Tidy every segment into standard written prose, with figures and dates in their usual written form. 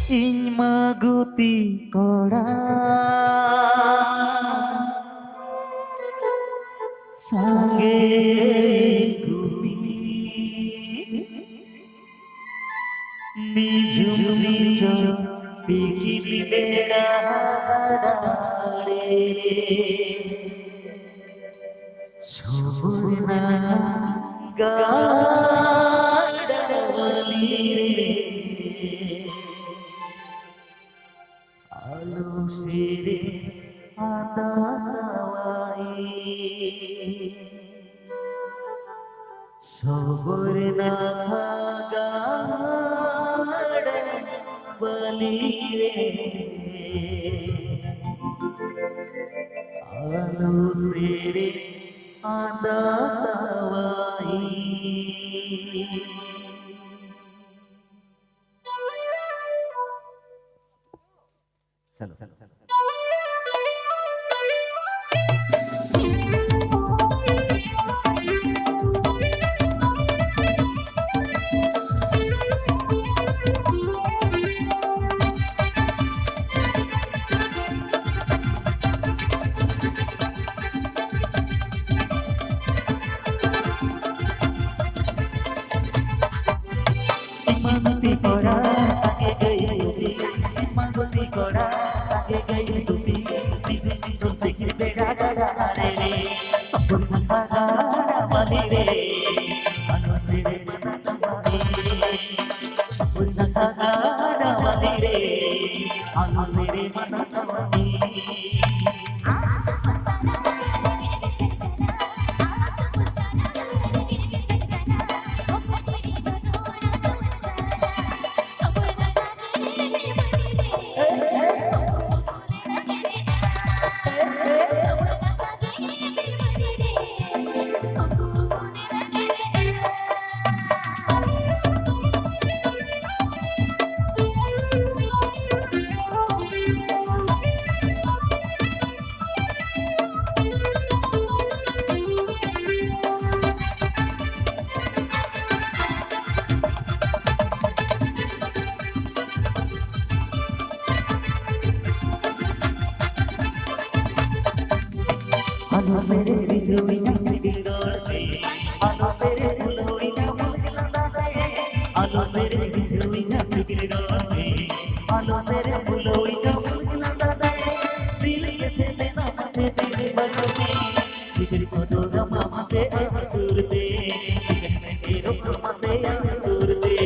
ᱤᱧ ᱢᱟ ᱜᱩᱛᱤ ᱠᱚᱲᱟ ᱥᱟᱸᱜᱮ ᱜᱩᱯᱤ নিঝুম নিঝুম তিকিলি বেড়া রে সুবর্ণা গাড়ালি রে আলো সেরে আদাওয়াই সুবর্ণা গাড়ালি রে আলো সেরে আদাওয়াই चलो चलो चलो Imagoti kora sake gay dubi, imagoti kora sake gay dubi, dije dije dekhi beda gada re re, sabun gada bali re, anose re mata bali, sabun gada bali re, anose re mata bali. Ano sere bijoi na sibil dorte, ano sere puloi na mulkla dadaye, ano sere bijoi na sibil dorte, ano sere puloi na mulkla dadaye, dil ke se na se dil bagoti, dikri sodo rama se surte, dikri se tero rama se surte.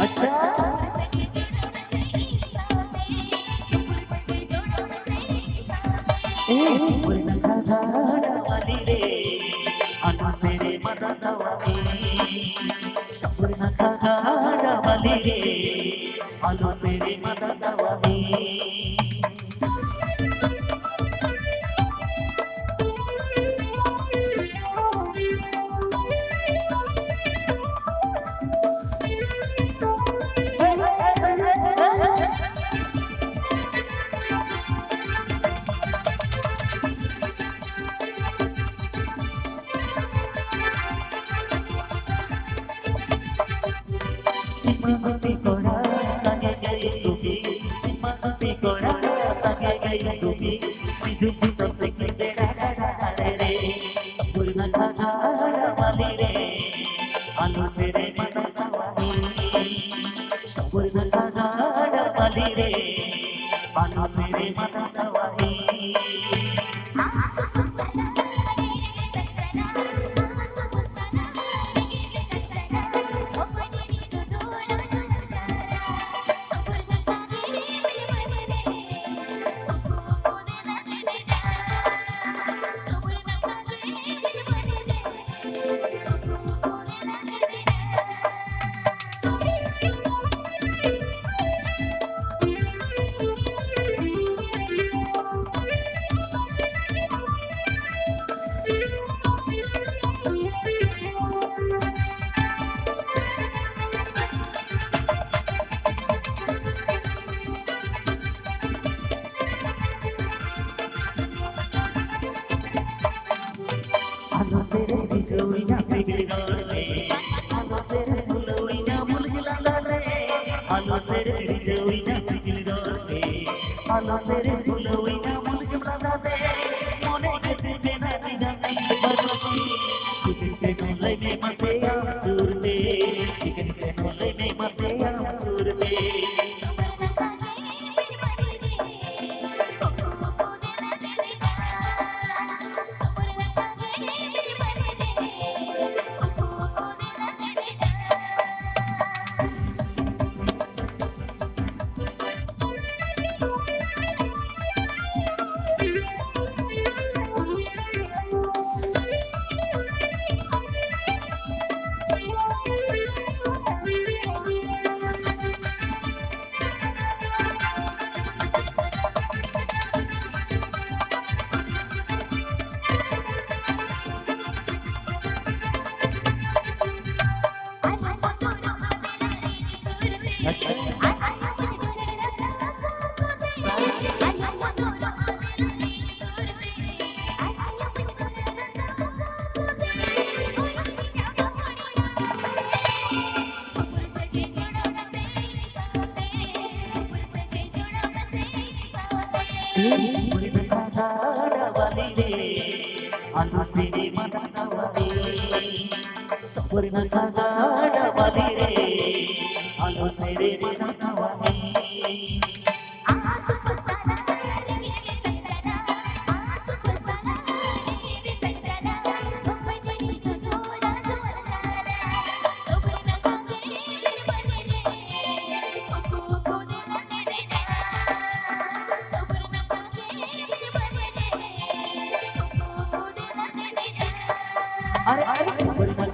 अच्छा सुबर्णा गाड़ावाली रे अनु सेरे मदनवाली सुबर्णा गाड़ावाली रे अनु सेरे मदनवाली Imagoti kora sage gay dubi, imagoti kora sage gay dubi, bijou bijou dekhi beda gada re, sampurna gada wali re, alu sere mata wali, sampurna gada wali re, alu sere mata wali. आलो से रे बिजोड़िया बिगड़ गए आलो से रे बुलौड़िया मुलगिला रे आलो से रे बिजोड़िया बिगड़ गए आलो से रे बुलौड़िया मुलगिला रे मोने कैसे बिना बिना बरोती चिकन से नोले में मसे आम सूरते चिकन से नोले में मसे आम सूरते आलो से रे मदाना वाली सपना का गाड़ा वाली रे आलो से रे मदाना वाली अरे अरे